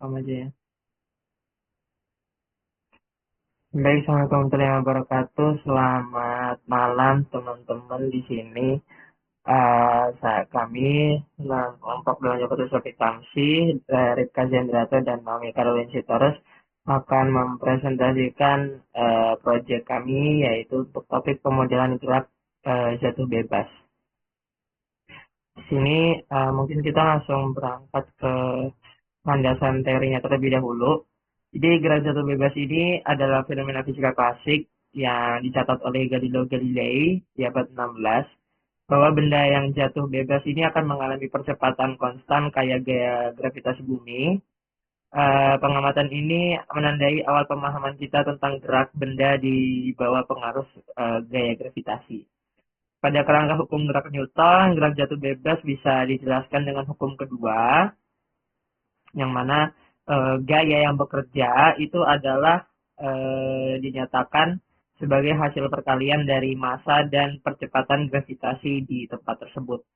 Sama aja ya. Baik, Assalamualaikum warahmatullahi wabarakatuh. Selamat malam teman-teman di sini. Kami kelompok belajar Putus Sofi Tamsi, Ripka Zendrata dan Naomi Caroline Sitorus akan mempresentasikan proyek kami yaitu untuk topik pemodelan gerak jatuh bebas. Di sini mungkin kita langsung berangkat ke landasan teorinya terlebih dahulu. Jadi gerak jatuh bebas ini adalah fenomena fisika klasik yang dicatat oleh Galileo Galilei di abad 16 bahwa benda yang jatuh bebas ini akan mengalami percepatan konstan kayak gaya gravitasi bumi. Pengamatan ini menandai awal pemahaman kita tentang gerak benda di bawah pengaruh gaya gravitasi. Pada kerangka hukum gerak Newton, gerak jatuh bebas bisa dijelaskan dengan hukum kedua, yang mana gaya yang bekerja itu adalah dinyatakan sebagai hasil perkalian dari massa dan percepatan gravitasi di tempat tersebut.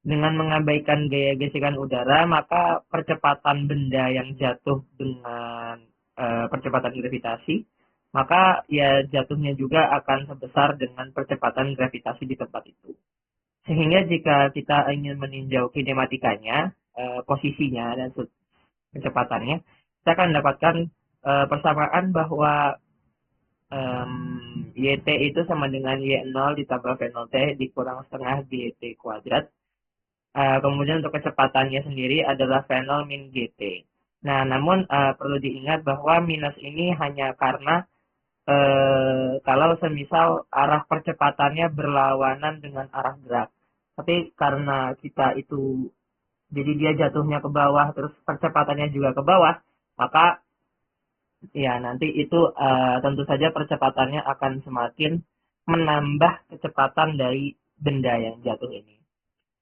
Dengan mengabaikan gaya gesekan udara, maka percepatan benda yang jatuh dengan percepatan gravitasi, maka ya jatuhnya juga akan sebesar dengan percepatan gravitasi di tempat itu. Sehingga jika kita ingin meninjau kinematikanya, posisinya dan kecepatannya, kita akan mendapatkan persamaan bahwa YT itu sama dengan Y0 ditambah V0T dikurang setengah GT kuadrat. Kemudian untuk kecepatannya sendiri adalah V0 min GT. Nah, namun perlu diingat bahwa minus ini hanya karena kalau semisal arah percepatannya berlawanan dengan arah gerak. Tapi karena kita itu jadi dia jatuhnya ke bawah terus percepatannya juga ke bawah, maka ya nanti itu tentu saja percepatannya akan semakin menambah kecepatan dari benda yang jatuh ini.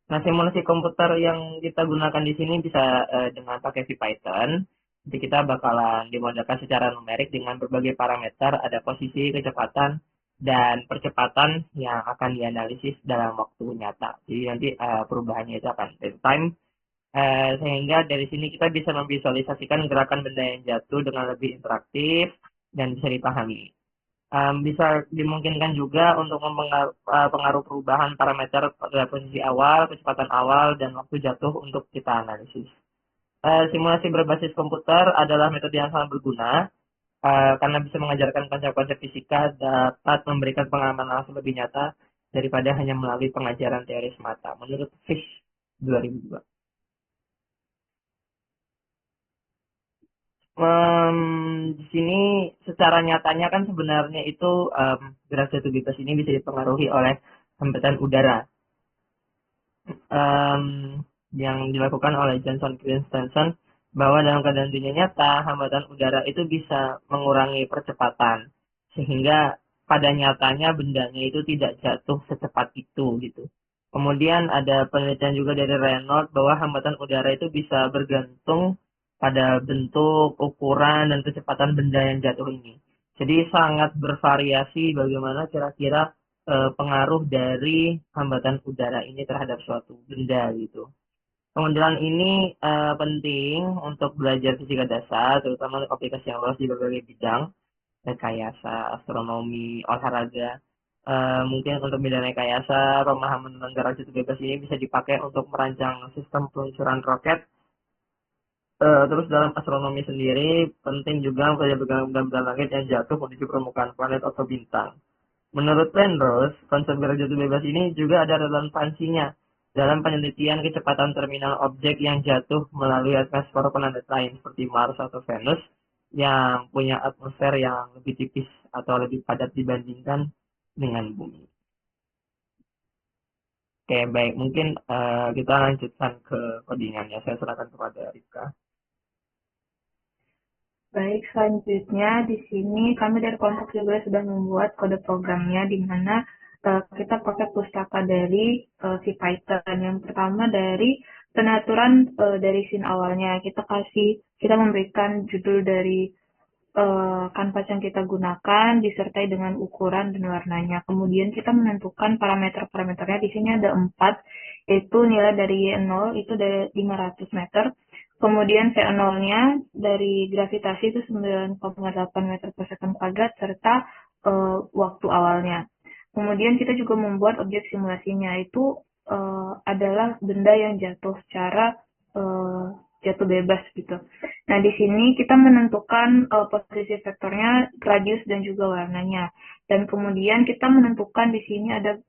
Nah, simulasi komputer yang kita gunakan di sini bisa dengan pakai VPython. Jadi kita bakalan dimodelkan secara numerik dengan berbagai parameter, ada posisi, kecepatan, dan percepatan yang akan dianalisis dalam waktu nyata. Jadi nanti perubahannya itu akan real time. Sehingga dari sini kita bisa memvisualisasikan gerakan benda yang jatuh dengan lebih interaktif dan bisa dipahami. Bisa dimungkinkan juga untuk mempengaruhi perubahan parameter pada posisi awal, kecepatan awal, dan waktu jatuh untuk kita analisis. Simulasi berbasis komputer adalah metode yang sangat berguna karena bisa mengajarkan konsep-konsep fisika dapat memberikan pengalaman langsung lebih nyata daripada hanya melalui pengajaran teori semata. Menurut Fish 2002. Di sini secara nyatanya kan sebenarnya itu gerak jatuh bebas ini bisa dipengaruhi oleh hambatan udara um, yang dilakukan oleh Johnson Christensen bahwa dalam keadaan dunia nyata hambatan udara itu bisa mengurangi percepatan sehingga pada nyatanya bendanya itu tidak jatuh secepat itu gitu. Kemudian ada penelitian juga dari Reynolds bahwa hambatan udara itu bisa bergantung pada bentuk, ukuran, dan kecepatan benda yang jatuh ini. Jadi sangat bervariasi bagaimana kira-kira pengaruh dari hambatan udara ini terhadap suatu benda gitu. Pemodelan ini penting untuk belajar fisika dasar, terutama untuk aplikasi yang luas di berbagai bidang, rekayasa, astronomi, olahraga. Mungkin untuk bidang rekayasa, pemahaman tentang gerak jatuh bebas ini bisa dipakai untuk merancang sistem peluncuran roket. Terus dalam astronomi sendiri, penting juga mempelajari benda-benda langit yang jatuh menuju permukaan planet atau bintang. Menurut Penrose, konsep gerak jatuh bebas ini juga ada relevansinya dalam penelitian kecepatan terminal objek yang jatuh melalui atmosfer planet lain seperti Mars atau Venus yang punya atmosfer yang lebih tipis atau lebih padat dibandingkan dengan bumi. Oke, baik. Mungkin kita lanjutkan ke codingannya. Saya serahkan kepada Rika. Baik, selanjutnya di sini kami dari kelompok juga sudah membuat kode programnya di mana kita pakai pustaka dari si Python. Yang pertama dari pengaturan dari scene awalnya. Kita memberikan judul dari kanvas yang kita gunakan disertai dengan ukuran dan warnanya. Kemudian kita menentukan parameter-parameternya. Di sini ada 4, yaitu nilai dari Y0 itu dari 500 meter. Kemudian V0-nya dari gravitasi itu 9,8 meter per second kuadrat serta waktu awalnya. Kemudian kita juga membuat objek simulasinya, itu adalah benda yang jatuh secara jatuh bebas gitu. Nah, di sini kita menentukan posisi vektornya, radius dan juga warnanya. Dan kemudian kita menentukan di sini ada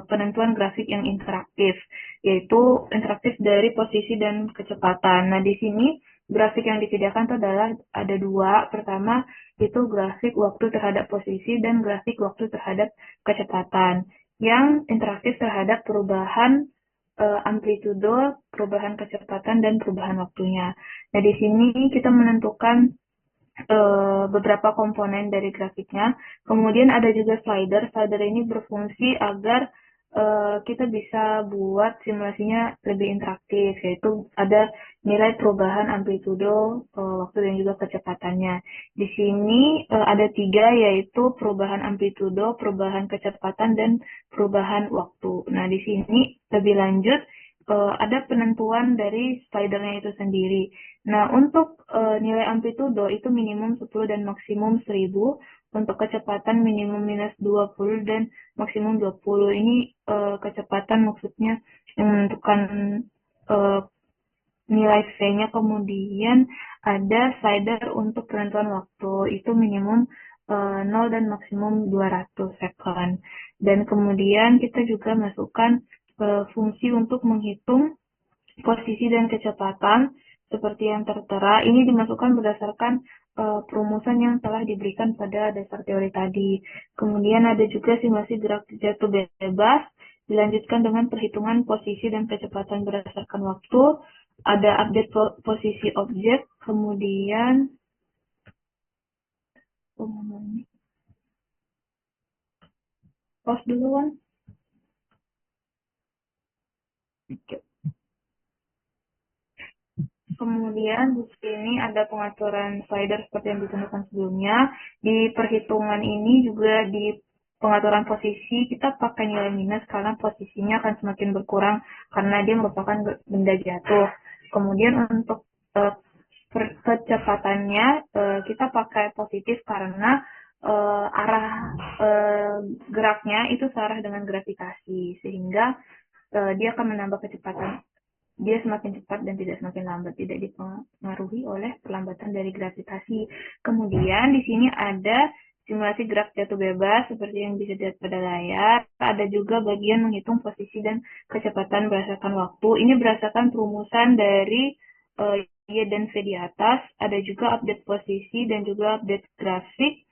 penentuan grafik yang interaktif, yaitu interaktif dari posisi dan kecepatan. Nah, di sini grafik yang disediakan itu adalah ada dua. Pertama, itu grafik waktu terhadap posisi dan grafik waktu terhadap kecepatan. Yang interaktif terhadap perubahan amplitudo, perubahan kecepatan, dan perubahan waktunya. Nah, di sini kita menentukan beberapa komponen dari grafiknya. Kemudian ada juga slider. Slider ini berfungsi agar kita bisa buat simulasinya lebih interaktif, yaitu ada nilai perubahan amplitudo, waktu dan juga kecepatannya. Di sini ada tiga, yaitu perubahan amplitudo, perubahan kecepatan, dan perubahan waktu. Nah, di sini lebih lanjut ada penentuan dari slidernya itu sendiri. Nah, untuk nilai amplitudo itu minimum 10 dan maksimum 1000. Untuk kecepatan minimum minus 20 dan maksimum 20. Ini kecepatan maksudnya yang menentukan uh, nilai V-nya. Kemudian ada slider untuk penentuan waktu, itu minimum 0 dan maksimum 200 second. Dan kemudian kita juga masukkan fungsi untuk menghitung posisi dan kecepatan seperti yang tertera. Ini dimasukkan berdasarkan perumusan yang telah diberikan pada dasar teori tadi. Kemudian ada juga simulasi gerak jatuh bebas, dilanjutkan dengan perhitungan posisi dan kecepatan berdasarkan waktu. Ada update posisi objek, kemudian pause dulu kan. Kemudian di sini ada pengaturan slider seperti yang ditentukan sebelumnya. Di perhitungan ini juga di pengaturan posisi kita pakai nilai minus karena posisinya akan semakin berkurang karena dia merupakan benda jatuh. Kemudian untuk kecepatannya kita pakai positif karena arah geraknya itu searah dengan gravitasi, sehingga dia akan menambah kecepatan. Dia semakin cepat dan tidak semakin lambat, tidak dipengaruhi oleh perlambatan dari gravitasi. Kemudian di sini ada simulasi gerak jatuh bebas seperti yang bisa dilihat pada layar. Ada juga bagian menghitung posisi dan kecepatan berdasarkan waktu. Ini berdasarkan perumusan dari Y dan V di atas. Ada juga update posisi dan juga update grafik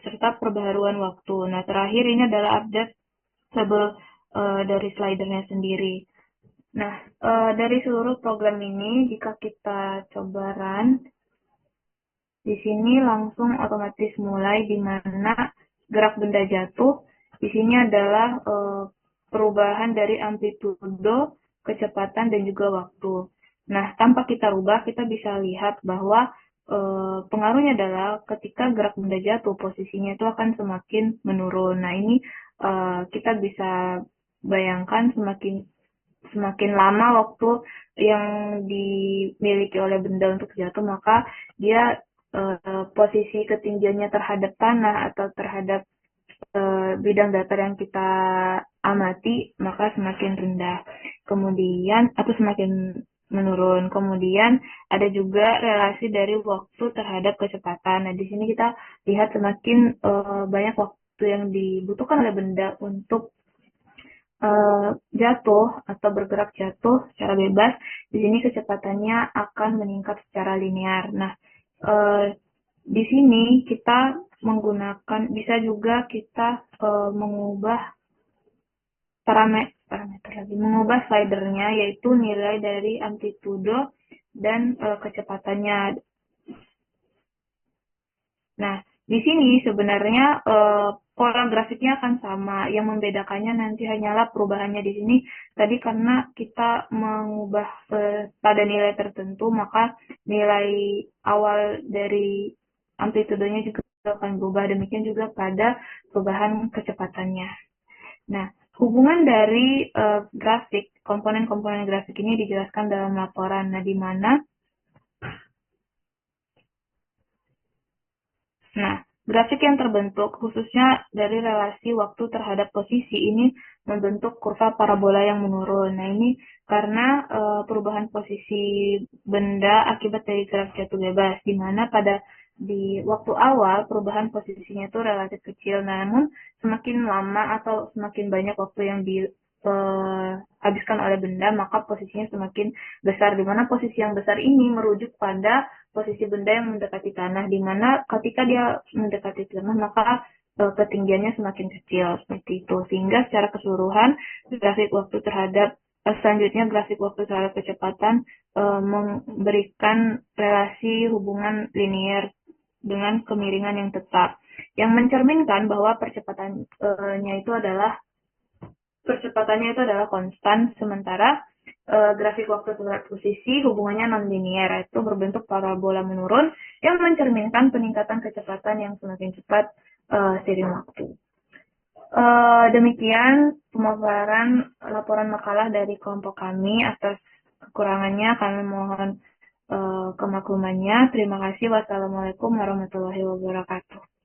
serta perbaharuan waktu. Nah, terakhir ini adalah update tabel dari slidernya sendiri. Nah, dari seluruh program ini, jika kita coba run, di sini langsung otomatis mulai di mana gerak benda jatuh. Di sini adalah perubahan dari amplitudo, kecepatan, dan juga waktu. Nah, tanpa kita rubah, kita bisa lihat bahwa pengaruhnya adalah ketika gerak benda jatuh, posisinya itu akan semakin menurun. Nah, ini kita bisa bayangkan semakin lama waktu yang dimiliki oleh benda untuk jatuh, maka dia posisi ketinggiannya terhadap tanah atau terhadap bidang datar yang kita amati, maka semakin rendah. Kemudian, atau semakin menurun. Kemudian ada juga relasi dari waktu terhadap kecepatan. Nah, di sini kita lihat semakin banyak waktu yang dibutuhkan oleh benda untuk jatuh atau bergerak jatuh secara bebas, di sini kecepatannya akan meningkat secara linear. Nah, di sini kita menggunakan, bisa juga kita mengubah parameter lagi, mengubah slidernya, yaitu nilai dari amplitudo dan kecepatannya. Nah, di sini sebenarnya pola grafiknya akan sama. Yang membedakannya nanti hanyalah perubahannya di sini. Tadi karena kita mengubah pada nilai tertentu, maka nilai awal dari amplitudonya juga akan berubah. Demikian juga pada perubahan kecepatannya. Nah, Hubungan dari grafik, komponen-komponen grafik ini dijelaskan dalam laporan. Nah, di mana grafik yang terbentuk khususnya dari relasi waktu terhadap posisi ini membentuk kurva parabola yang menurun. Nah, ini karena perubahan posisi benda akibat dari gerak jatuh bebas, di mana di waktu awal perubahan posisinya itu relatif kecil, namun semakin lama atau semakin banyak waktu yang dihabiskan oleh benda, maka posisinya semakin besar, di mana posisi yang besar ini merujuk pada posisi benda yang mendekati tanah, di mana ketika dia mendekati tanah maka ketinggiannya semakin kecil seperti itu, sehingga secara keseluruhan grafik waktu terhadap selanjutnya grafik waktu terhadap kecepatan memberikan relasi hubungan linear dengan kemiringan yang tetap, yang mencerminkan bahwa percepatannya itu adalah konstan, sementara grafik waktu terhadap posisi hubungannya non-linear, yaitu berbentuk parabola menurun yang mencerminkan peningkatan kecepatan yang semakin cepat seiring waktu. Demikian pemaparan laporan makalah dari kelompok kami. Atas kekurangannya kami mohon kemaklumannya. Terima kasih. Wassalamualaikum warahmatullahi wabarakatuh.